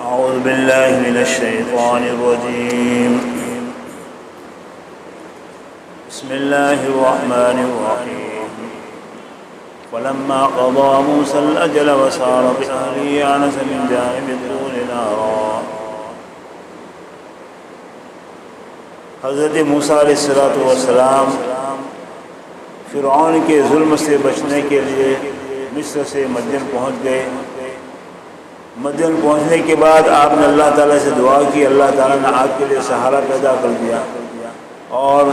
أعوذ بالله من الشيطان الرجيم. بسم الله الرحمن الرحيم. فلما قضى موسى الأجل وسار بأهله آنس من جانب الطور نارا. حضرت موسیٰ علیہ السلام فرعون کے ظلم سے بچنے کے لیے مصر سے مدین پہنچ گئے. مدین پہنچنے کے بعد آپ نے اللہ تعالیٰ سے دعا کی. اللہ تعالیٰ نے آپ کے لیے سہارا پیدا کر دیا اور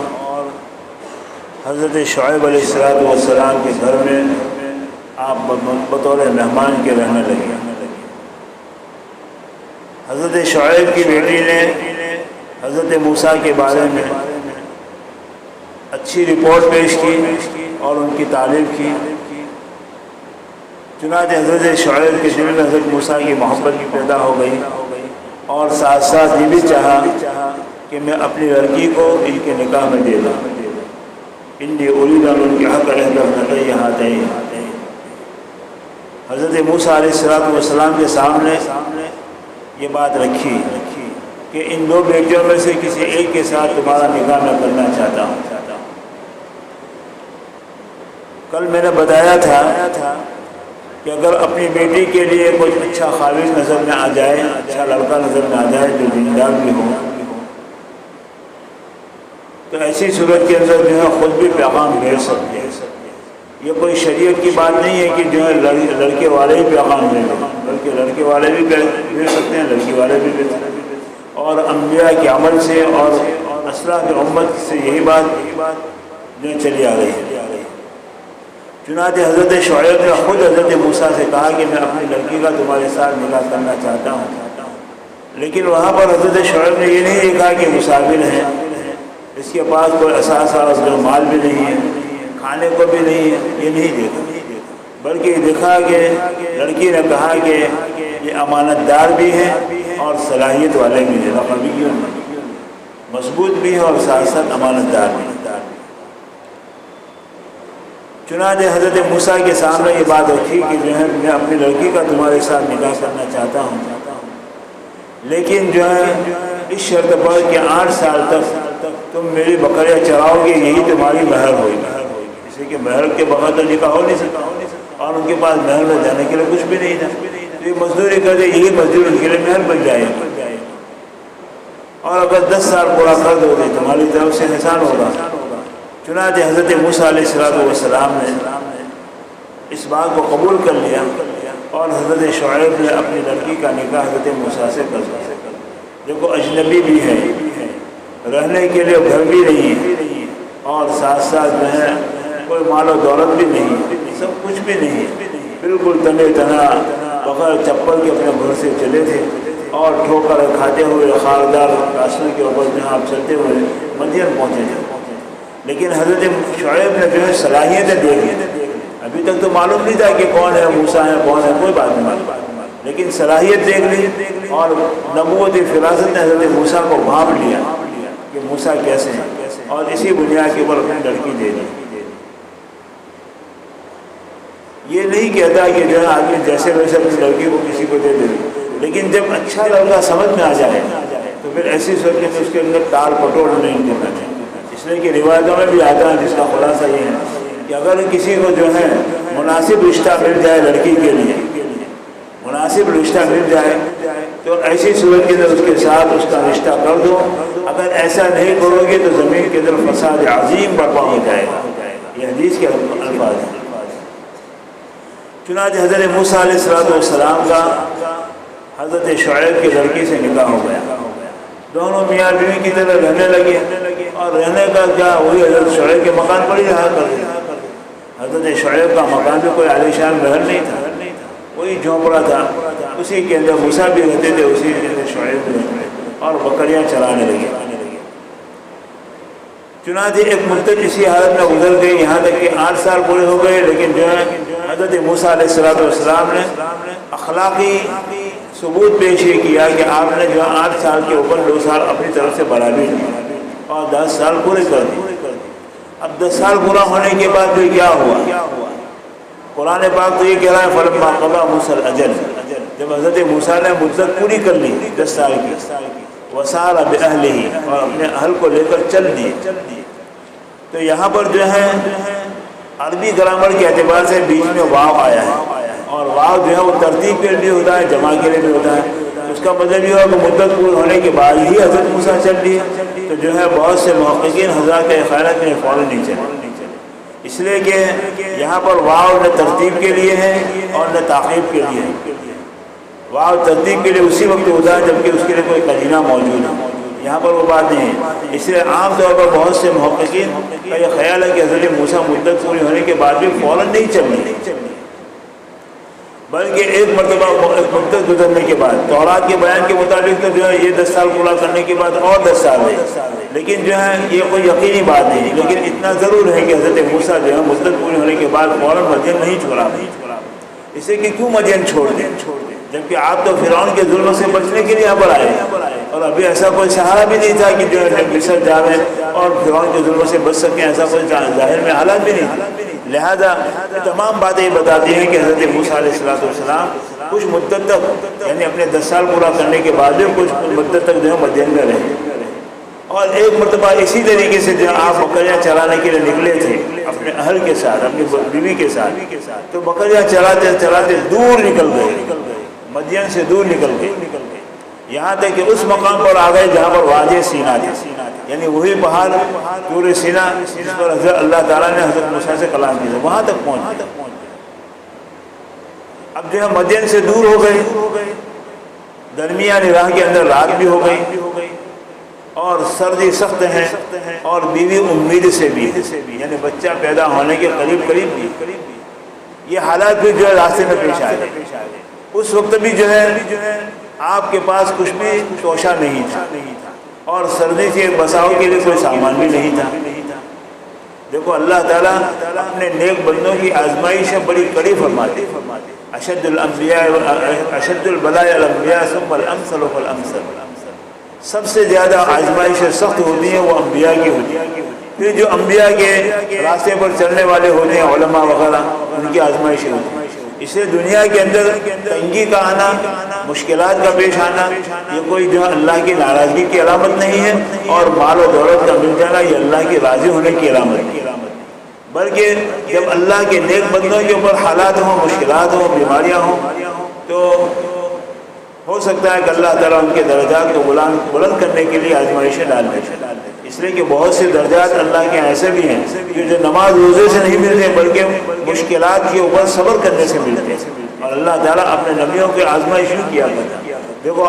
حضرت شعیب علیہ السلام کے گھر میں آپ بطور مہمان کے رہنے لگے. حضرت شعیب کی بیٹی نے حضرت موسیٰ کے بارے میں اچھی رپورٹ پیش کی اور ان کی تعریف کی. چنانچہ حضرت شعیب کے دل میں حضرت موسیٰ کی محبت بھی پیدا ہو گئی اور ساتھ ساتھ یہ بھی چاہا کہ میں اپنی لڑکی کو ان کے نکاح میں دے دوں. انی اريد ان انكح احدى ابنتي هاتين. حضرت موسیٰ علیہ السلام کے سامنے یہ بات رکھی کہ ان دو بیٹیوں میں سے کسی ایک کے ساتھ تمہارا نکاح میں کرنا چاہتا ہوں. کل میں نے بتایا تھا کہ اگر اپنی بیٹی کے لیے کوئی اچھا خاوند نظر میں آ جائے, اچھا لڑکا نظر میں آ جائے جو دیندار بھی ہو, تو ایسی صورت کے اندر جو ہے خود بھی پیغام بھیج سکتے ہیں. یہ کوئی شریعت کی بات نہیں ہے کہ جو ہے لڑکے والے ہی پیغام بھیجیں, بلکہ لڑکے والے بھی بھیج سکتے ہیں, لڑکی والے بھی بھیج سکتے ہیں. اور انبیاء کے عمل سے اور اسلاف امت سے یہی بات جو چلی آ رہی ہے. چنانچہ حضرت شعیب نے خود حضرت موسیٰ سے کہا کہ میں اپنی لڑکی کا تمہارے ساتھ نکاح کرنا چاہتا ہوں. لیکن وہاں پر حضرت شعیب نے یہ نہیں دیکھا کہ مسافر ہے, اس کے پاس کوئی اثاثہ اور مال بھی نہیں ہے, کھانے کو بھی نہیں ہے, یہ نہیں دیکھا, بلکہ یہ دیکھا کہ لڑکی نے کہا کہ یہ امانت دار بھی ہے اور صلاحیت والے بھی ہیں, رقبیوں مضبوط بھی ہے اور ساتھ ساتھ امانت دار بھی ہے. چنانچہ حضرت موسیٰ کے سامنے یہ بات رکھی کہ جو ہے میں اپنی لڑکی کا تمہارے ساتھ نکاح کرنا چاہتا ہوں, لیکن جو ہے اس شرط پر کہ 8 سال تک تم میری بکریاں چراؤ گے, یہی تمہاری مہر ہوگی. جیسے کہ مہر کے بغیر تو نکاح ہو نہیں سکتا, اور ان کے پاس مہر میں جانے کے لیے کچھ بھی نہیں تھا. تو یہ مزدوری کر دے, یہی مزدوری ان کے لیے مہر بن جائے گی. اور اگر 10 سال پورا کر دو گے تمہاری طرف سے احسان ہوگا. چنانچہ حضرت موسیٰ علیہ السلام نے اس بات کو قبول کر لیا اور حضرت شعیب نے اپنی لڑکی کا نکاح حضرت موسیٰ سے کر دیا. دیکھو اجنبی بھی ہے, رہنے کے لیے گھر بھی نہیں ہے, اور ساتھ ساتھ جو ہے کوئی مال و دولت بھی نہیں, سب کچھ بھی نہیں, بالکل تنے تنا بغیر چپل کے اپنے گھر سے چلے تھے اور ٹھوکر کھاتے ہوئے خاردار راستوں کے اوپر جہاں آپ چلتے ہوئے مدین پہنچے تھے. لیکن حضرت شعیب نے جو ہے صلاحیتیں دیکھی. ابھی تک تو معلوم نہیں تھا کہ کون ہے موسیٰ ہے کون ہے, کوئی بات نہیں, لیکن صلاحیت دیکھ لی اور نبوت فراست نے حضرت موسیٰ کو بھانپ لیا کہ موسیٰ کیسے ہیں, اور اسی بنیاد کے اوپر اپنی لڑکی دے دی. یہ نہیں کہتا کہ جو ہے آدمی جیسے ویسے اپنی لڑکی کو کسی کو دے دے, لیکن جب اچھا لڑکا سمجھ میں آ جائے تو پھر ایسی صورت میں اس کے اندر ٹال پٹول نہیں دینا چاہیے. اس لیے کہ روایتوں میں بھی آتا ہے, جس کا خلاصہ یہ ہے کہ اگر کسی کو جو ہے مناسب رشتہ مل جائے, لڑکی کے لیے مناسب رشتہ مل جائے, تو ایسی صورت کے اندر اس کے ساتھ اس کا رشتہ کر دو. اگر ایسا نہیں کرو گے تو زمین کے اندر فساد عظیم برپا ہو جائے گا. یہ حدیث کے الفاظ ہیں. چنانچہ حضرت موسیٰ علیہ السلام کا حضرت شعیب کی لڑکی سے نکاح ہو گیا. دونوں میاں بیوی کی طرح رہنے لگے, اور رہنے کا کیا وہی حضرت شعیب کے مکان پر ہی رہا کرتے. حضرت شعیب کا مکان بھی کوئی عالیشان محل نہیں تھا, وہی جھونپڑا تھا, اسی کے اندر موسیٰ بھی رہتے تھے, اسی کے اندر شعیب بھی رہتے تھے, اور بکریاں چرانے لگے. چنانچہ ایک مدت اسی حالت میں گزر گئی, یہاں تک کہ 8 سال پورے ہو گئے. لیکن جو ہے حضرت موسیٰ علیہ السلام نے اخلاقی ثبوت پیش یہ کیا کہ آپ نے جو 8 سال کے اوپر 2 سال اپنی طرف سے بڑھا بھی دیا اور 10 سال پورے کر دیے. اب 10 سال پورا ہونے کے بعد پھر کیا ہوا؟ قرآن پاک تو یہ کہہ رہا ہے فلما قضى موسى الاجل, جب حضرت موسیٰ نے مدت پوری کر لی 10 سال کی، وسار بأہلہ، اور اپنے اہل کو لے کر چل دیے، تو یہاں پر جو ہے عربی گرامر کے اعتبار سے بیچ میں واو آیا ہے، اور واو جو ہے وہ ترتیب کے لیے ہوتا ہے، جمع کے لیے بھی ہوتا ہے۔ اس کا مطلب یہ ہوا کہ مدت پور ہونے کے بعد ہی حضرت موسیٰ چل لیے، تو جو ہے بہت سے محققین حضرات کے خیالات میں فوراً نہیں چلے، اس لیے کہ یہاں پر واو نہ ترتیب کے لیے ہے اور نہ تعقیب کے لیے ہے۔ واو ترتیب کے لیے اسی وقت ہوتا ہے جبکہ اس کے لیے کوئی قرینہ موجود ہے، یہاں پر وہ بات نہیں ہے۔ اس لیے عام طور پر بہت سے محققین کا یہ خیال ہے کہ حضرت موسیٰ مدت پوری ہونے کے بعد بھی فوراً نہیں چلے، بلکہ ایک مرتبہ مدت گزرنے کے بعد، تورات کے بیان کے مطابق تو جو ہے یہ 10 سال پورا کرنے کے بعد اور 10 سال ہے، لیکن جو ہے یہ کوئی یقینی بات نہیں، لیکن اتنا ضرور ہے کہ حضرت موسیٰ جو ہے مدت پوری ہونے کے بعد فوراً مدین نہیں چھوڑا، اسے کہ کیوں مدین چھوڑ دیں، جبکہ آپ تو فرعون کے ظلم سے بچنے کے لیے یہاں پر آئے، اور ابھی ایسا کوئی سہارا بھی نہیں تھا کہ جو ہے مصر جاویں اور فرعون کے ظلم سے بچ سکیں، ایسا کوئی ظاہر میں حالات بھی نہیں تھا۔ لہذا یہ تمام باتیں بتاتی ہیں کہ حضرت موسیٰ علیہ السلام کچھ مدت تک، یعنی اپنے 10 سال پورا کرنے کے بعد بھی کچھ مدت تک جو ہے مدین میں رہے، اور ایک مرتبہ اسی طریقے سے جو آپ بکریاں چرانے کے لیے نکلے تھے اپنے اہل کے ساتھ، اپنی بیوی کے ساتھ، تو بکریاں چراتے چراتے دور نکل گئے، مدین سے دور نکل گئے، یہاں تک کہ اس مقام پر آ گئے جہاں پر وادی سینا تھا، یعنی وہی پہاڑ طور سینا جس پر حضرت اللہ تعالیٰ نے حضرت موسیٰ سے کلام کیا، وہاں تک پہنچ گئے۔ اب جو ہے مدین سے دور ہو گئے، درمیانی راہ کے اندر رات بھی ہو گئی، اور سردی سخت ہے، اور بیوی امید سے بھی، یعنی بچہ پیدا ہونے کے قریب بھی، یہ حالات بھی جو ہے راستے میں پیش آئے۔ اس وقت بھی جو ہے آپ کے پاس کچھ بھی توشہ نہیں تھا، اور سردی سے بچاؤ کے لیے کوئی سامان بھی نہیں تھا۔ دیکھو اللہ تعالیٰ اپنے نیک بندوں کی آزمائش بڑی کڑی فرماتے، اشد البلاء الانبیاء ثم الامثل فالامثل، سب سے زیادہ آزمائش سخت ہوتی ہیں وہ انبیاء کی ہوتی ہیں، پھر جو انبیاء کے راستے پر چلنے والے ہوتے ہیں علماء وغیرہ، ان کی آزمائشیں ہوتی ہیں۔ اس لیے دنیا کے اندر تنگی کا آنا، مشکلات کا پیش آنا، یہ کوئی جو اللہ کی ناراضگی کی علامت نہیں ہے، اور مال و دولت کا مل جانا یہ اللہ کی راضی ہونے کی علامت ہے، بلکہ جب اللہ کے نیک بندوں کے اوپر حالات ہوں، مشکلات ہوں، بیماریاں ہوں، تو ہو سکتا ہے کہ اللہ تعالیٰ ان کے درجات کو بلند کرنے کے لیے آزمائشیں ڈال دے، اس لیے کہ بہت سے درجات اللہ کے ایسے بھی ہیں جو نماز روزے سے نہیں ملتے بلکہ مشکلات کے اوپر صبر کرنے سے ملتے ہیں، اور اللہ تعالیٰ اپنے نبیوں کے آزمائشوں کیا کرتا ہے۔ دیکھو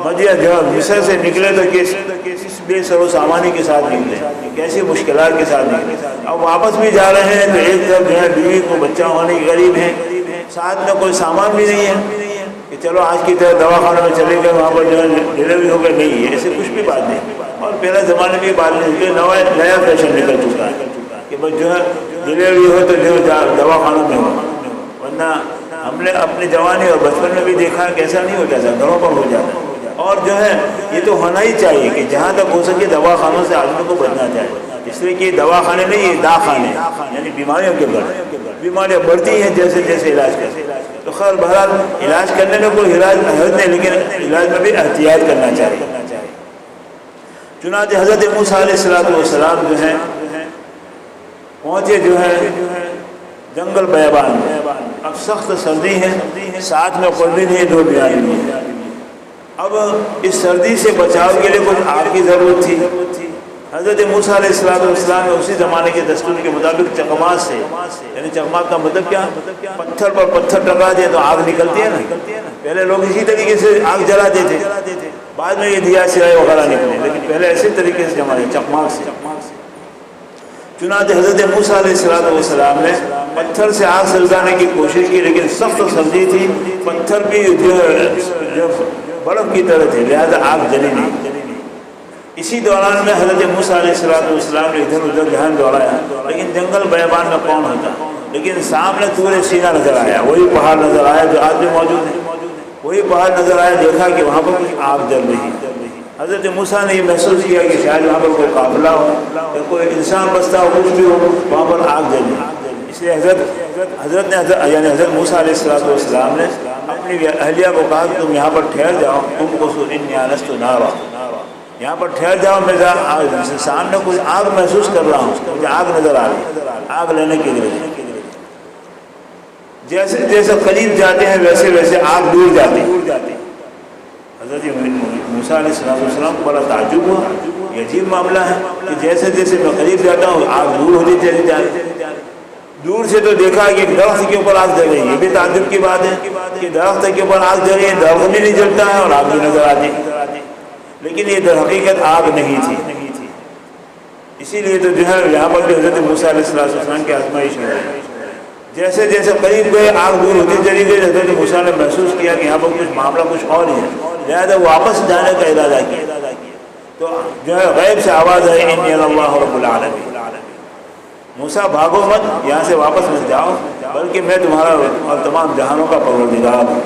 مدین جو مصر سے نکلے تو کس بے سر و سامانی کے ساتھ نکلے، کیسی مشکلات کے ساتھ نکلے، اب واپس بھی جا رہے ہیں تو ایک طرف جو ہے بیوی کو بچہ ہونے کے قریب ہے، ساتھ میں کوئی سامان بھی نہیں ہے کہ چلو آج کی طرح دواخانہ میں چلے گئے، وہاں پر جو ہے ڈلیوری ہو گئے، نہیں ہے، ایسے کچھ بھی بات نہیں۔ اور پہلے زمانے میں بات نہیں کہ نیا فیشن نکل چکا ہے کہ بس جو ہے ڈلیوری ہو تو جو دواخانوں میں ہو، ورنہ ہم نے اپنی جوانی اور بچپن میں بھی دیکھا ہے کہ ایسا نہیں ہو جاتا، گھروں پر ہو جاتا ہے۔ اور جو ہے یہ تو ہونا ہی چاہیے کہ جہاں تک ہو سکے دواخانوں سے آدمی کو بچنا چاہیے، اس لیے کہ دواخانے نہیں، یہ داخانے، یعنی بیماریوں کے گھر، بیماریاں بڑھتی ہیں جیسے جیسے علاج کرتے، تو خیر بہرحال علاج کرنے میں کوئی حرج نہیں، لیکن علاج میں بھی احتیاط کرنا چاہیے۔ چنانچہ حضرت موسیٰ علیہ السلام جو ہیں پہنچے جو ہے جنگل بیابان میں، اب سخت سردی ہے، ساتھ میں قلبی نہیں، دو بیاری نہیں ہے۔ اب اس سردی سے بچاؤ کے لیے کچھ آگ کی ضرورت تھی۔ حضرت موسیٰ علیہ السلام نے اسی زمانے کے دستور کے مطابق چکماق سے، یعنی چکماق کا مطلب کیا، پتھر پر پتھر ٹکرا دے تو آگ نکلتی ہے نا، پہلے لوگ اسی طریقے سے آگ جلاتے تھے، بعد میں یہ دیا سرائے وغیرہ نکلے، لیکن پہلے اسی طریقے سے جمانے چکماق سے۔ چنانچہ حضرت موسیٰ علیہ السلام نے پتھر سے آگ سلگانے کی کوشش کی، لیکن سخت سردی تھی، پتھر بھی جو برف کی طرح تھے، لہذا آگ جلی نہیں۔ اسی دوران میں حضرت موسیٰ علیہ السلام نے ادھر ادھر دھیان دوڑایا، لیکن جنگل بیابان میں کون ہوتا، لیکن سامنے طور سینا نظر آیا، وہی پہاڑ نظر آیا جو آج بھی موجود ہے، وہی پہاڑ نظر آیا، دیکھا کہ وہاں پر کچھ آگ جل رہی ہے۔ حضرت موسیٰ نے یہ محسوس کیا کہ شاید وہاں پر کوئی قافلہ ہو یا کوئی انسان بستا ہو، کچھ بھی ہو، وہاں پر آگ جلی، اس لیے حضرت موسیٰ علیہ السلام نے اپنی اہلیہ کو کہا کہ تم یہاں پر ٹھہر جاؤ، تم کو انی آنست نارا، یہاں پر ٹھہر جاؤ، میں سامنے کچھ آگ محسوس کر رہا ہوں، مجھے آگ نظر آ رہی ہے، آگ لینے کے لیے جیسے جیسے قریب جاتے ہیں ویسے ویسے آگ دور جاتی ہے۔ حضرت موسیٰ علیہ السلام کو بڑا تعجب ہوا، یہ عجیب معاملہ ہے کہ جیسے جیسے میں قریب جاتا ہوں آگ دور ہوتی چلی جاتی ہے۔ دور سے تو دیکھا کہ درخت کے اوپر آگ جل رہی ہے، یہ بھی تعجب کی بات ہے کہ درخت کے اوپر آگ جل رہی ہے، درخت بھی نہیں جلتا ہے اور آگ بھی نظر آتی، لیکن یہ در حقیقت آگ نہیں تھی۔ اسی لیے تو جو ہے یہاں پر بھی حضرت موسیٰ علیہ السلام کی آزمائش ہے، جیسے جیسے قریب گئے آگ دور ہوتی چلی گئی۔ حضرت موسیٰ نے محسوس کیا کہ یہاں پر کچھ معاملہ کچھ اور ہی ہے، لہٰذا واپس جانے کا ارادہ کیا، تو جو ہے غیب سے آواز ہے انی اللہ رب العالمین، موسیٰ بھاگو مت، یہاں سے واپس مت جاؤ، بلکہ میں تمہارا اور تمام جہانوں کا پروردگار ہوں۔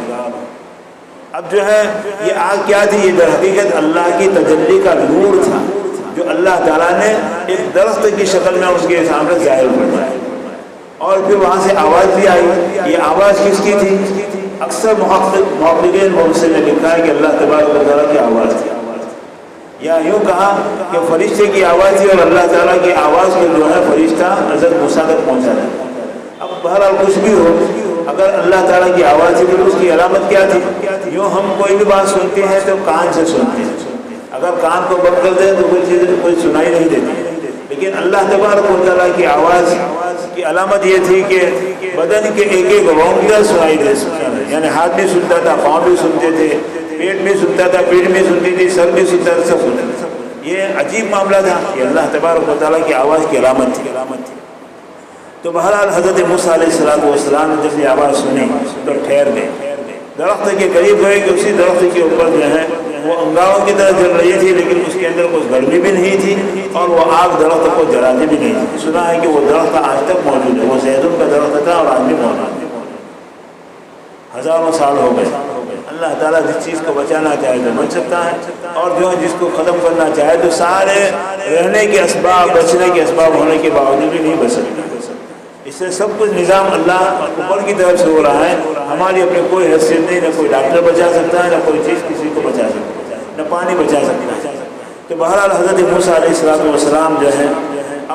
اب جو ہے یہ آگ کیا تھی؟ یہ در حقیقت اللہ کی تجلی کا نور تھا جو اللہ تعالیٰ نے ایک درخت کی شکل میں اس کے سامنے ظاہر فرمایا، اور پھر وہاں سے آواز بھی آئی۔ یہ آواز کس کی تھی؟ اکثر محققین سے نے لکھا ہے کہ اللہ تبارک و تعالیٰ کی آواز تھی، یا یوں کہا کہ فرشتے کی آواز تھی، اور اللہ تعالیٰ کی آواز کو جو ہے فرشتہ حضرت موسیٰ تک پہنچا ہے۔ اب بہرحال کچھ بھی ہو، اگر اللہ تعالیٰ کی آواز تھی تو اس کی علامت کیا تھی؟ یوں ہم کوئی بھی بات سنتے ہیں تو کان سے سنتے ہیں، اگر کان کو بند کر دیں تو کوئی چیز کوئی سنائی نہیں دیتی، لیکن اللہ تبارک و تعالیٰ کی آواز کی علامت یہ تھی کہ بدن کے ایک ایک رونگیاں سنائی دے سکتا ہے، یعنی ہاتھ بھی سنتا تھا، پاؤں بھی سنتے تھے، پیٹ بھی سنتا تھا، پیٹ بھی سنتی تھی، سر بھی سنتا تھا، سب سنتا تھا۔ یہ عجیب معاملہ تھا، یہ اللہ تبارک و تعالیٰ کی آواز کی علامت تھی۔ تو بہرحال حضرت موسیٰ علیہ السلام نے جب یہ آواز سنی تو ٹھہر گئے، درخت کے قریب گئے کہ اسی درخت کے اوپر جو ہے وہ انگاروں کی طرح جل رہی تھی، لیکن اس کے اندر کچھ گرمی بھی نہیں تھی اور وہ آگ درخت کو جلاتی بھی نہیں تھی۔ سنا ہے کہ وہ درخت آج تک موجود ہے، وہ زیتون کا درخت تھا اور آج بھی موجود ہے، ہزاروں سال ہو گئے۔ اللہ تعالیٰ جس چیز کو بچانا چاہے تو بچ سکتا ہے، اور جو ہے جس کو ختم کرنا چاہے تو سارے رہنے کے اسباب، بچنے کے اسباب ہونے کے باوجود بھی نہیں بچ سکتا۔ اس سے سب کچھ نظام اللہ اوپر کی طرف سے ہو رہا ہے، ہماری اپنی کوئی حیثیت نہیں، نہ کوئی ڈاکٹر بچا سکتا ہے، نہ کوئی چیز کسی کو بچا سکتا ہے، نہ پانی بچا سکتا ہے۔ تو بہرحال حضرت موسیٰ علیہ السلام جو ہے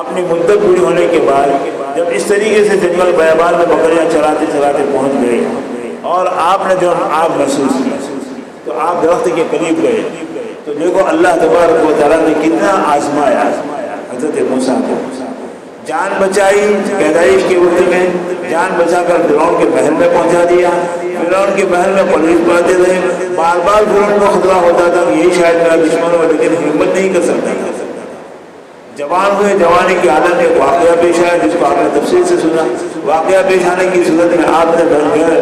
اپنی مدت پوری ہونے کے بعد جب اس طریقے سے جنگل بیابان میں بکریاں چراتے چراتے پہنچ گئے اور آپ نے جو آگ محسوس کی تو آپ درخت کے قریب گئے، تو دیکھو اللہ تبارک و تعالیٰ نے کتنا آزمایا حضرت موسیٰ کو، جان بچائی پیدائش کے وقت میں، جان بچا کر فرعون کے محل میں پہنچا دیا۔ فرعون کے محل میں پولیس پڑھتے رہے، بار بار فرعون کو خطرہ ہوتا تھا کہ یہی شاید میرا دشمن ہو، لیکن ہمت نہیں کر سکتا تھا۔ جوان ہوئے، جوانی کی حالت میں ایک واقعہ پیش آیا جس کو آپ نے تفصیل سے سنا۔ واقعہ پیش آنے کی صورت میں آپ نے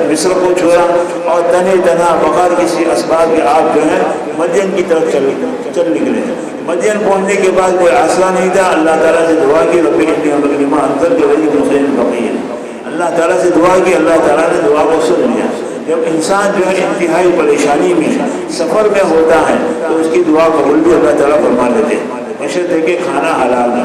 مصر کو چھوڑا اور تنہا بغیر کسی اسباب کے آپ جو ہے مدین کی طرف چل نکلے۔ مدین پہنچنے کے بعد کوئی آسرا نہیں تھا، اللہ تعالیٰ سے دعا کی رب انی لما انزلت الیک من خیر فقیر، اللہ تعالیٰ سے دعا کی، اللہ تعالیٰ نے دعا کو سن لیا۔ جب انسان جو ہے انتہائی پریشانی میں سفر میں ہوتا ہے تو اس کی دعا قبول بھی اللہ تعالیٰ فرما لیتے ہیں، بشرطے کہ کھانا حلال نہ،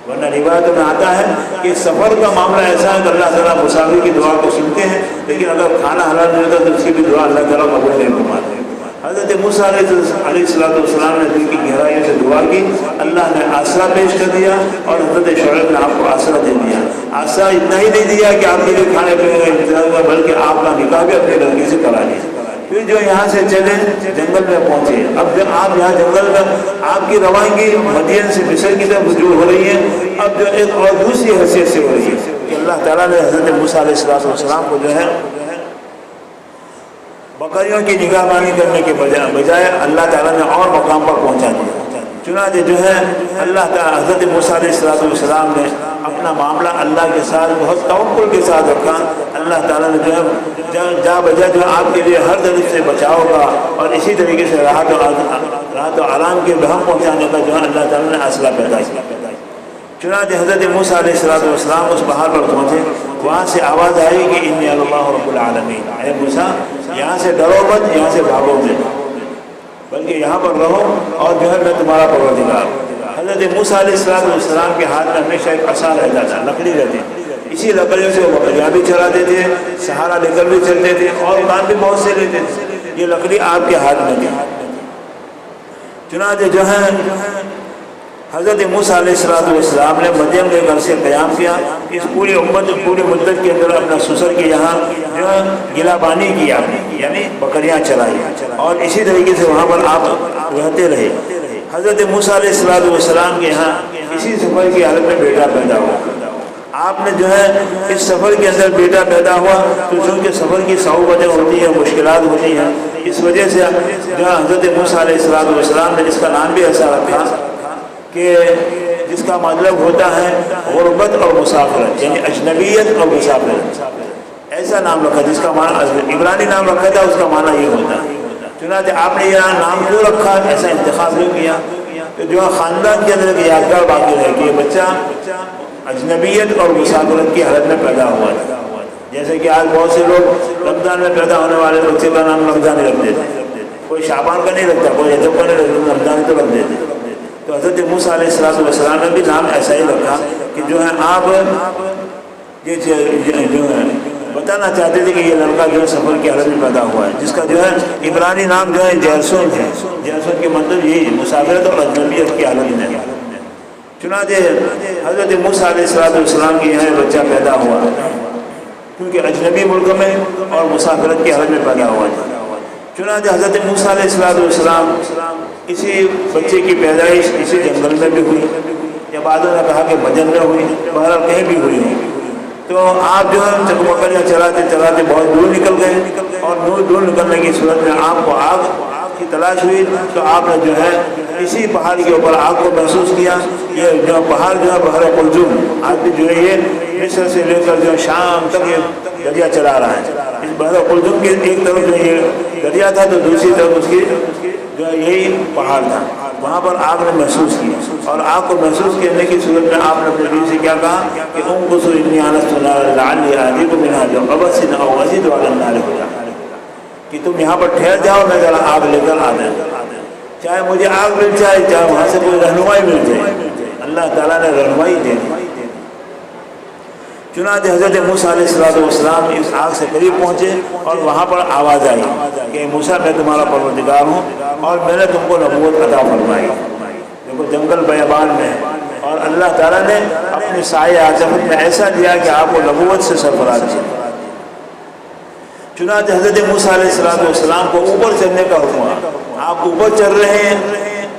ورنہ روایت میں آتا ہے کہ سفر کا معاملہ ایسا ہے کہ اللہ تعالیٰ مسافر کی دعا کو سنتے ہیں، لیکن اگر کھانا حلال نہیں ہوتا تو اس کی بھی دعا اللہ تعالیٰ قبول نہیں فرماتے۔ حضرت موسیٰ علیہ السلام نے دل کی گہرائیوں سے دعا کی، اللہ نے آسرا پیش کر دیا، اور حضرت شعیب نے آپ کو آسرا دے دیا۔ آسرا اتنا ہی نہیں دیا کہ آپ کے لیے کھانے پینے کا انتظام ہوا، بلکہ آپ کا نکاح بھی اپنی لڑکی سے کرا لیا۔ پھر جو یہاں سے چلے جنگل میں پہنچے، اب جب آپ یہاں جنگل میں آپ کی روانگی مدین سے مصر کی طرف رجوع ہو رہی ہے، اب جو ایک اور دوسری حیثیت سے ہو رہی ہے کہ اللہ تعالیٰ نے حضرت موسیٰ علیہ السلام کو جو ہے بکریوں کی نگہبانی کرنے کے بجائے اللہ تعالیٰ نے اور مقام پر پہنچا دیا۔ چنانچہ جو ہے اللہ تعالیٰ حضرت موسیٰ علیہ السلام نے اپنا معاملہ اللہ کے ساتھ بہت توکل کے ساتھ رکھا۔ اللہ تعالیٰ نے جو ہے جا بجا جو آپ کے لیے ہر طرف سے بچاؤ کا اور اسی طریقے سے راحت و آرام کے بہم پہنچانے کا جو ہے اللہ تعالیٰ نے حاصلہ پیدا کیا۔ چنانچہ حضرت موسیٰ علیہ السلام اس پہاڑ پر پہنچے، وہاں سے آواز آئی کہ انی اللہ رب العالمین، اے موسیٰ یہاں سے ڈرو مت، یہاں سے بھاگو مت، بلکہ یہاں پر رہو اور جو ہے میں تمہارا پروردگار ہوں۔ حضرت موسیٰ علیہ السلام کے ہاتھ میں ہمیشہ ایک عصا رہتا تھا، لکڑی رہتی، اسی لکڑیوں سے وہ بکریاں بھی چلاتے تھے، سہارا لے کر بھی چلتے تھے اور کام بھی بہت سے لیتے تھے۔ یہ لکڑی آپ کے ہاتھ میں تھی۔ چنانچہ جو ہے حضرت موسیٰ علیہ السلام نے مدین کے گھر سے قیام کیا، اس پوری امت پوری مدت کے اندر اپنا سسر کے یہاں جو ہے گلا بانی کیا، یعنی بکریاں چلائی، اور اسی طریقے سے وہاں پر آپ رہتے رہے۔ حضرت موسیٰ علیہ السلام کے یہاں اسی سفر کی حالت میں بیٹا پیدا ہوا۔ آپ نے جو ہے اس سفر کے اندر بیٹا پیدا ہوا تو چونکہ سفر کی صعوبتیں ہوتی ہیں، مشکلات ہوتی ہیں، اس وجہ سے جو ہے حضرت موسیٰ علیہ السلام نے جس کا نام بھی ایسا رکھا کہ جس کا مطلب ہوتا ہے غربت اور مسافرت، یعنی اجنبیت اور مسافرت، ایسا نام رکھا جس کا معنی عبرانی نام رکھا تھا، اس کا معنی یہ ہوتا ہے۔ چنانچہ آپ نے یہ نام کیوں رکھا، ایسا انتخاب کیوں کیا کہ جو خاندان کے اندر ایک یادگار باقی رہے کہ یہ بچہ اجنبیت اور مسافرت کی حالت میں پیدا ہوا تھا۔ جیسے کہ آج بہت سے لوگ رمضان میں پیدا ہونے والے بچے کا نام رمضان رکھ دیتے، کوئی شعبان کا نہیں رکھتا، کوئی رجب کا نہیں رکھتا، رمضان تو رکھ دیتے۔ تو حضرت موسیٰ علیہ السلام نے بھی نام ایسا ہی رکھا کہ جو ہے آپ یہ جو ہے بتانا چاہتے تھے کہ یہ لڑکا جو ہے سفر کی حالت میں پیدا ہوا ہے، جس کا جو ہے عبرانی نام جو ہے جیرسون ہے۔ جیرسون کے مطلب یہی مسافرت اور اجنبیت کی حالت میں۔ چنانچہ حضرت موسیٰ علیہ السلام کے یہاں بچہ پیدا ہوا کیونکہ اجنبی ملک میں اور مسافرت کی حالت میں پیدا ہوا تھا۔ چنانچہ حضرت موسیٰ علیہ السلام اسی بچے کی پیدائش اسی جنگل میں بھی ہوئی، یا بعضوں نے کہا کہ مدین میں ہوئی، بہرحال کہیں بھی ہوئی ہو۔ تو آپ جو ہے بکریاں چلاتے چلاتے بہت دور نکل گئے، اور دور نکلنے کی صورت میں آپ کو آگ کی تلاش ہوئی، تو آپ نے جو ہے اسی پہاڑ کے اوپر آگ کو محسوس کیا۔ یہ جو پہاڑ جو ہے بحر قلزم، آج بھی جو ہے یہ مصر سے لے کر جو شام تک یہ دریا چلا رہا ہے۔ اس بحر قلزم کے ایک طرف جو یہ دریا تھا تو دوسری طرف اس کی جو ہے یہی پہاڑ تھا، وہاں پر آگ نے محسوس کی، اور آگ کو محسوس کرنے کی صورت میں آپ نے اپنے بیوی سے کیا کہا کہ انقصوا انی آنست نارا لعلی آتیکم منہا بقبس او اجد علی النار ہدی، کہ تم یہاں پر ٹھہر جاؤ، میں ذرا آگ لے کر آتا ہوں، چاہے مجھے آگ مل جائے چاہے وہاں سے کوئی رہنمائی مل جائے۔ اللہ تعالیٰ نے رہنمائی دے دی۔ چنانچہ حضرت موسیٰ علیہ السلام اس آگ سے قریب پہنچے اور وہاں پر آواز آئی کہ موسیٰ میں تمہارا پروردگار ہوں اور میں نے تم کو نبوت عطا فرمائی۔ دیکھو جنگل بیابان میں، اور اللہ تعالیٰ نے اپنی سایہ عاطفت میں ایسا دیا کہ آپ کو نبوت سے سرفراز کیا۔ چنانچہ حضرت موسیٰ علیہ السلام کو اوپر چڑھنے کا حکم ہوا۔ آپ اوپر چڑھ رہے ہیں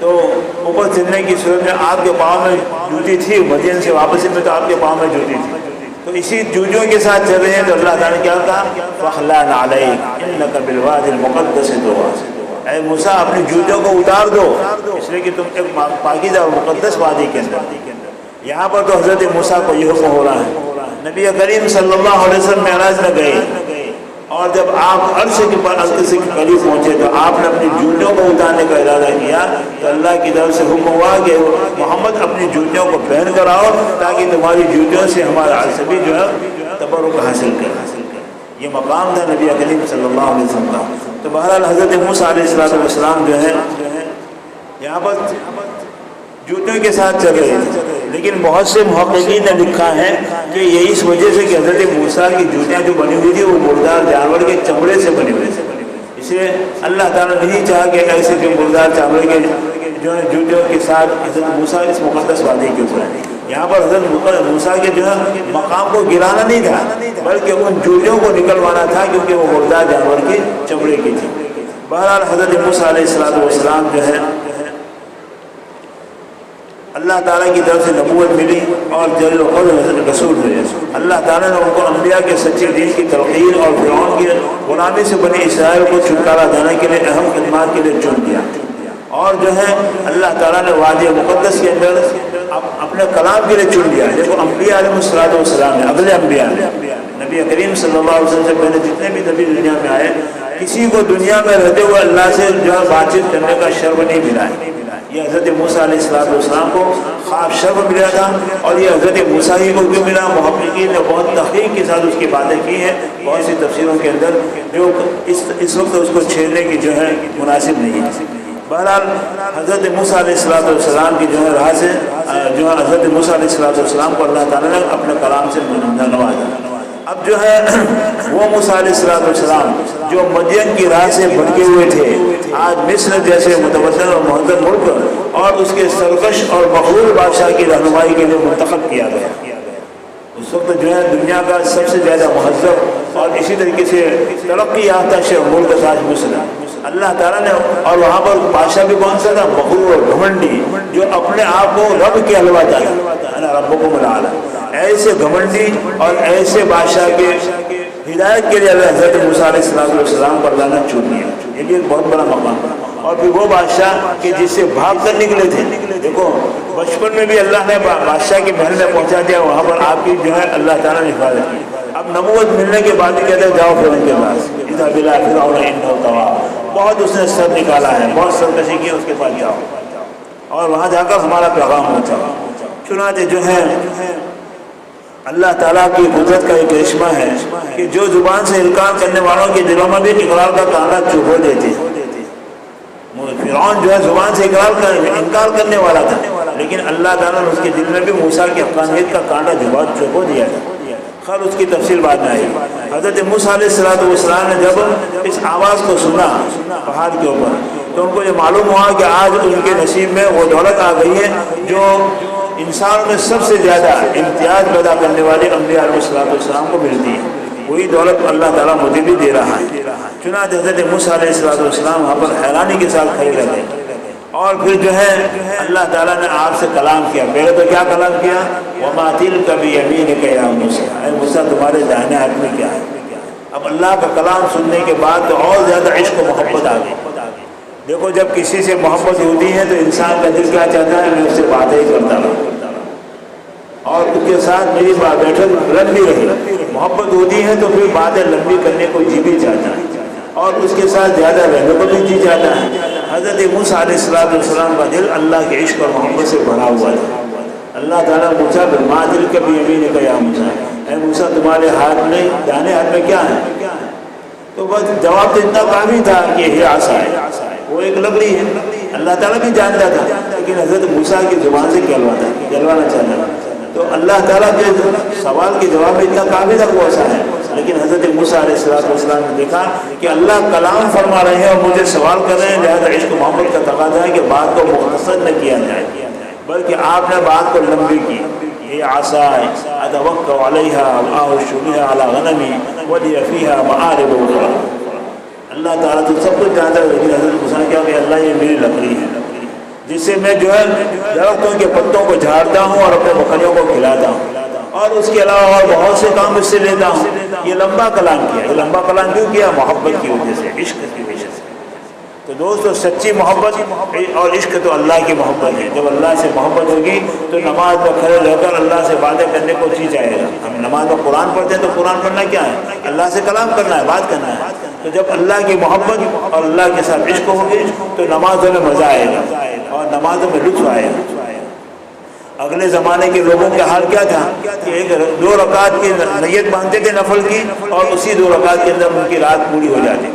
تو اوپر چڑھنے کی صورت میں آپ کے پاؤں میں جوتی تھی، مدین سے واپسی میں تو آپ کے پاؤں میں جوتی تھی، تو اسی جوتیوں کے ساتھ چل رہے ہیں تو اللہ تعالیٰ نے کیا کہا فَخْلَعْ نَعْلَيْكَ إِنَّكَ بِالْوَادِ الْمُقَدَّسِ طُوًى، اے موسیٰ اپنی جوتیوں کو اتار دو، اس لیے کہ تم ایک پاکیزہ اور مقدس وادی کے اندر۔ یہاں پر تو حضرت موسیٰ کو یہ حکم ہو رہا ہے۔ نبی کریم صلی اللہ علیہ وسلم معراج میں گئے، اور جب آپ عرش کے قریب پہنچے تو آپ نے اپنی جوتیوں کو اتارنے کا ارادہ کیا، تو اللہ کی طرف سے حکم ہوا کہ محمد اپنی جوتیوں کو پہن کر آؤ تاکہ تمہاری جوتیوں سے ہمارا عرش بھی جو ہے تبرک حاصل کرے۔ یہ مقام تھا نبی کریم صلی اللہ علیہ وسلم کا۔ تو بہرحال حضرت موسیٰ علیہ السلام جو ہے یہاں پر جوتیوں کے ساتھ چل رہے تھے، لیکن بہت سے محققین نے لکھا ہے کہ یہ اس وجہ سے کہ حضرت موسیٰ کی جوتیاں جو بنی ہوئی تھی وہ مردار جانور کے چمڑے سے بنی ہوئی تھی، اسے اللہ تعالیٰ نے نہیں چاہا کہ ایسے جو مردار چمڑے کے جو ہے جوتیوں کے ساتھ حضرت موسیٰ اس مقدس وادی کے اوپر ہے۔ یہاں پر حضرت موسیٰ کے جو ہے مقام کو گرانا نہیں تھا بلکہ ان جوتیوں کو نکلوانا تھا، کیونکہ وہ مردار جانور کے چمڑے کی تھی۔ بہرحال حضرت موسیٰ علیہ السلام جو ہے اللہ تعالیٰ کی طرف سے نبوت ملی اور جلیل القدر رسول ہوئے۔ اللہ تعالیٰ نے ان کو انبیاء کے سچے دین کی تلقین اور فرعون کی غلامی سے بنی اسرائیل کو چھٹکارا دینے کے لیے اہم خدمات کے لیے چن دیا، اور جو ہے اللہ تعالیٰ نے وادی مقدس کے اندر اپنے کلام کے لیے چن لیا۔ دیکھو انبیاء علیہ السلام نے، اگلے انبیاء نے، نبی کریم صلی اللہ علیہ وسلم سے پہلے جتنے بھی نبی دنیا میں آئے، کسی کو دنیا میں رہتے ہوئے اللہ سے جو ہے بات چیت کرنے کا شرف نہیں ملا ہے۔ یہ حضرت موسیٰ علیہ السلام کو خواب شرف ملا تھا، اور یہ حضرت موسیٰ ہی کو کیوں ملا؟ محققین نے بہت تحقیق کے ساتھ اس کی باتیں کی ہیں بہت سی تفسیروں کے اندر، جو اس وقت اس کو چھیڑنے کی جو ہے مناسب نہیں ہے۔ بہرحال حضرت موسیٰ علیہ السلام کی جو ہے راہ سے جو ہے حضرت موسیٰ علیہ السلام کو اللہ تعالیٰ نے اپنے کلام سے نوازا۔ اب جو ہے وہ موسیٰ علیہ السلام جو مدین کی راہ سے بھٹکے ہوئے تھے، آج مصر جیسے متوسط اور مہذب ملک اور اس کے سرکش اور مغرور بادشاہ کی رہنمائی کے لیے منتخب کیا گیا۔ اس وقت جو ہے دنیا کا سب سے زیادہ مہذب اور اسی طریقے سے ترقی یافتہ ملک آج مصر ہے۔ اللہ تعالیٰ نے، اور وہاں پر بادشاہ بھی کون سا تھا؟ مغرور اور گھمنڈی، جو اپنے آپ کو رب کہلواتا ہے، ربکم الاعلی۔ ایسے گھمنڈی اور ایسے بادشاہ کے ہدایت کے لیے حضرت موسیٰ علیہ السلام کو اللہ نے چن لیا۔ یہ بھی ایک بہت بڑا مقام ہے۔ اور پھر وہ بادشاہ کہ جس سے بھاگ کر نکلے تھے، دیکھو بچپن میں بھی اللہ نے بادشاہ کے محل میں پہنچا دیا، وہاں پر آپ کی جو ہے اللہ تعالیٰ نے حفاظت کی۔ اب نبوت ملنے کے بعد بھی کہتے ہیں جاؤ فرعون کے پاس، اذهب إلى فرعون إنه طغى، بہت اس نے سر نکالا ہے، بہت سرکشی کی، اس کے پاس جاؤ اور وہاں جا کر ہمارا پیغام پہنچاؤ۔ چنانچہ جو ہے اللہ تعالیٰ کی قدرت کا ایک کرشمہ ہے کہ جو زبان سے انکار کرنے والوں کے دلوں میں بھی اقرار کا کانٹا چبھو دیتے ہیں۔ فرعون جو ہے زبان سے انکار کرنے والا تھا، لیکن اللہ تعالیٰ نے اس کے دل میں بھی موسیٰ کی حقانیت کا کانٹا چبھو دیا تھا۔ خیر اس کی تفصیل بعد میں آئی۔ حضرت موسیٰ علیہ السلام نے جب اس آواز کو سنا پہاڑ کے اوپر، تو ان کو یہ معلوم ہوا کہ آج ان کے نصیب میں وہ دولت آ گئی ہے جو انسان میں سب سے زیادہ امتیاز پیدا کرنے والے انبیاء علیہ السلام کو ملتی ہے۔ وہی دولت اللہ تعالیٰ مجھے بھی دے رہا ہے۔ چنانچہ حضرت موسیٰ علیہ السلام وہاں پر حیرانی کے ساتھ کھڑے رہ گئے، اور پھر جو ہے اللہ تعالیٰ نے آپ سے کلام کیا۔ پہلے تو کیا کلام کیا؟ وَمَا تِلْكَ بِيَمِينِكَ يَا مُوسَىٰ، اے موسیٰ تمہارے داہنے ہاتھ میں کیا ہے؟ اب اللہ کا کلام سننے کے بعد تو اور زیادہ عشق و محبت آ گئی۔ دیکھو جب کسی سے محبت ہوتی ہے تو انسان کا دل کیا چاہتا ہے؟ میں اس سے باتیں ہی کرتا رہوں اور اس کے ساتھ میری بیٹھک لمبی رہی۔ محبت ہوتی ہے تو پھر باتیں لمبی کرنے کو جی بھی چاہتا ہے اور اس کے ساتھ زیادہ رہنے کو بھی جی چاہتا ہے۔ حضرت موسیٰ علیہ السلام کا دل اللہ کے عشق اور محبت سے بھرا ہوا تھا۔ اللہ تعالیٰ پوچھا پھر مَا تِلْكَ بِيَمِينِكَ يَا مُوسَىٰ، اے موسیٰ تمہارے ہاتھ میں داہنے ہاتھ میں کیا ہے؟ تو بس جواب تو اتنا کافی تھا کہ یہ عصا ہے، وہ ایک لکڑی ہے۔ اللہ تعالیٰ بھی جانتا تھا، لیکن حضرت موسیٰ کی زبان سے کہلوانا چاہتا تھا۔ تو اللہ تعالیٰ کے سوال کے جواب میں اتنا کافی تھا وہ عصا ہے، لیکن حضرت موسیٰ علیہ السلام نے دیکھا کہ اللہ کلام فرما رہے ہیں اور مجھے سوال کر رہے ہیں، لہذا عشق و محبت کا تقاضا ہے کہ بات کو مختصر نہ کیا جائے، بلکہ آپ نے بات کو لمبی کی۔ یہ عصای اتوکل علیہا واحش بہا علی غنمی ولی فیہا مآرب اخری۔ اللہ تعالیٰ تو سب کچھ جانتا ہے، لیکن حضرت موسیٰ نے کہا کہ اللہ یہ میری لکڑی ہے جس سے میں جو ہے درختوں کے پتوں کو جھاڑتا ہوں اور اپنے بکریوں کو کھلاتا ہوں، اور اس کے علاوہ اور بہت سے کام اس سے لیتا ہوں۔ یہ لمبا کلام کیا، یہ لمبا کلام کیوں کیا؟ محبت کی وجہ سے، عشق کی وجہ سے۔ تو دوستو سچی محبت اور عشق تو اللہ کی محبت ہے۔ جب اللہ سے محبت ہوگی تو نماز میں کھڑے رہ کر اللہ سے باتیں کرنے کو جی جائے گا۔ ہم نماز میں قرآن پڑھتے ہیں تو قرآن پڑھنا کیا ہے؟ اللہ سے کلام کرنا ہے، بات کرنا ہے۔ تو جب اللہ کی محبت اور اللہ کے ساتھ عشق ہوگی تو نمازوں میں مزہ آئے گا اور نمازوں میں لطف آئے گا۔ اگلے زمانے کے لوگوں کا حال کیا تھا کہ ایک 2 رکعت کی نیت باندھتے تھے نفل کی، اور اسی 2 رکعت کے اندر ان کی رات پوری ہو جاتی۔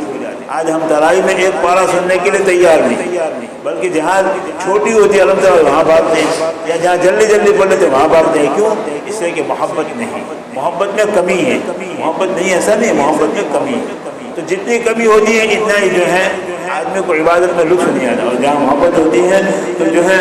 آج ہم تراویح میں ایک پارہ سننے کے لیے تیار نہیں، بلکہ جہاں چھوٹی ہوتی ہے الحمدللہ وہاں بھاگتے ہیں، یا جہاں جلدی جلدی پڑھ لیتے وہاں بھاگتے ہیں۔ کیوں؟ اس لیے کہ محبت نہیں، محبت میں کمی ہے۔ محبت نہیں ایسا نہیں، محبت میں کمی ہے۔ تو جتنی کمی ہوتی ہے اتنا ہی جو ہے آدمی کو عبادت میں لطف نہیں آتا، اور جہاں محبت ہوتی ہے تو جو ہے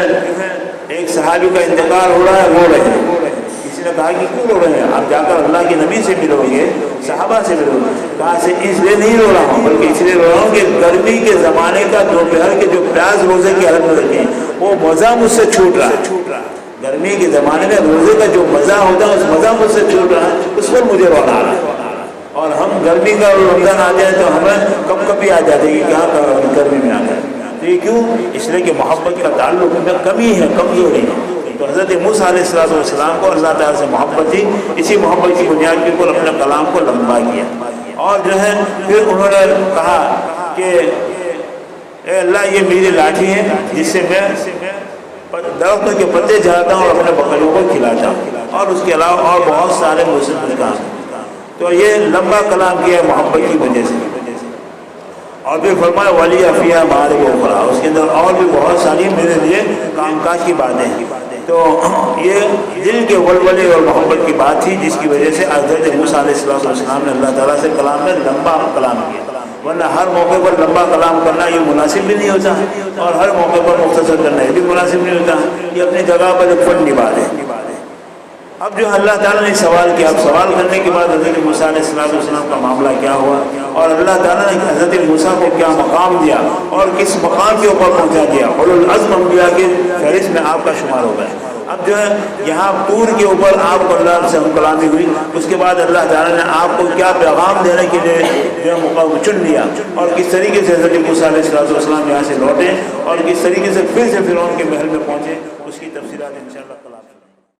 ایک صحابی کا انتقال ہو رہا ہے، رو رہے ہیں۔ کسی نے کہا کہ کیوں رو رہے ہیں؟ آپ جا کر اللہ کے نبی سے ملو گے، صحابہ سے ملو گے۔ کہا سے اس لیے نہیں رو رہا ہوں، بلکہ اس لیے رو رہا ہوں کہ گرمی کے زمانے کا دوپہر کے جو پیاز روزے کی حالت میں رکھے وہ مزہ مجھ سے چھوٹ رہا ہے۔ گرمی کے زمانے میں روزے کا جو مزہ ہوتا ہے اس مزہ مجھ سے چھوٹ رہا ہے، اس پر مجھے رونا آ رہا ہے۔ اور ہم گرمی کا رمضان آ جائے تو ہمیں کب کبھی آ جاتے کہ کیا گرمی میں آ جائے۔ تو یہ کیوں؟ اس لیے کہ محبت کا تعلق میں کمی ہے، کمزوری ہے۔ تو حضرت موسیٰ علیہ السلام کو اللہ تعالیٰ سے محبت تھی، اسی محبت کی بنیاد کے اوپر اپنے کلام کو لمبا کیا، اور جو ہے پھر انہوں نے کہا کہ اے اللہ یہ میری لاٹھی ہے جس سے میں درختوں کے پتے جھاڑتا ہوں اور اپنے بکریوں کو کھلاتا ہوں، اور اس کے علاوہ اور بہت سارے مسلم کام۔ تو یہ لمبا کلام کیا ہے محبت کی وجہ سے۔ اور پھر فرمایا ولی افیہ مارے وہ خرا، اس کے اندر اور بھی بہت ساری میرے لیے کام کاج کی باتیں ہیں۔ تو یہ دل کے ولولے اور محبت کی بات تھی جس کی وجہ سے حضرت موسیٰ علیہ السلام نے اللہ تعالیٰ سے کلام میں لمبا کلام کیا، ورنہ ہر موقع پر لمبا کلام کرنا یہ مناسب بھی نہیں ہوتا، اور ہر موقع پر مختصر کرنا یہ بھی مناسب نہیں ہوتا، یہ اپنی جگہ پر ایک فنی بات ہے۔ اب جو اللہ تعالیٰ نے سوال کیا، اب سوال کرنے کے بعد حضرت موسیٰ علیہ السلام کا معاملہ کیا ہوا، اور اللہ تعالیٰ نے حضرت موسیٰ کو کیا مقام دیا اور کس مقام کے اوپر پہنچا دیا، اولو العزم انبیاء کے فہرست میں آپ کا شمار ہو گیا۔ اب جو ہے یہاں طور کے اوپر آپ کو اللہ سے ہم کلامی ہوئی، اس کے بعد اللہ تعالیٰ نے آپ کو کیا پیغام دینے کے لیے جو ہے مقام چن لیا، اور کس طریقے سے حضرت موسیٰ علیہ السلام یہاں سے لوٹے اور کس طریقے سے پھر فرعون کے محل میں پہنچے، اس کی تفصیلات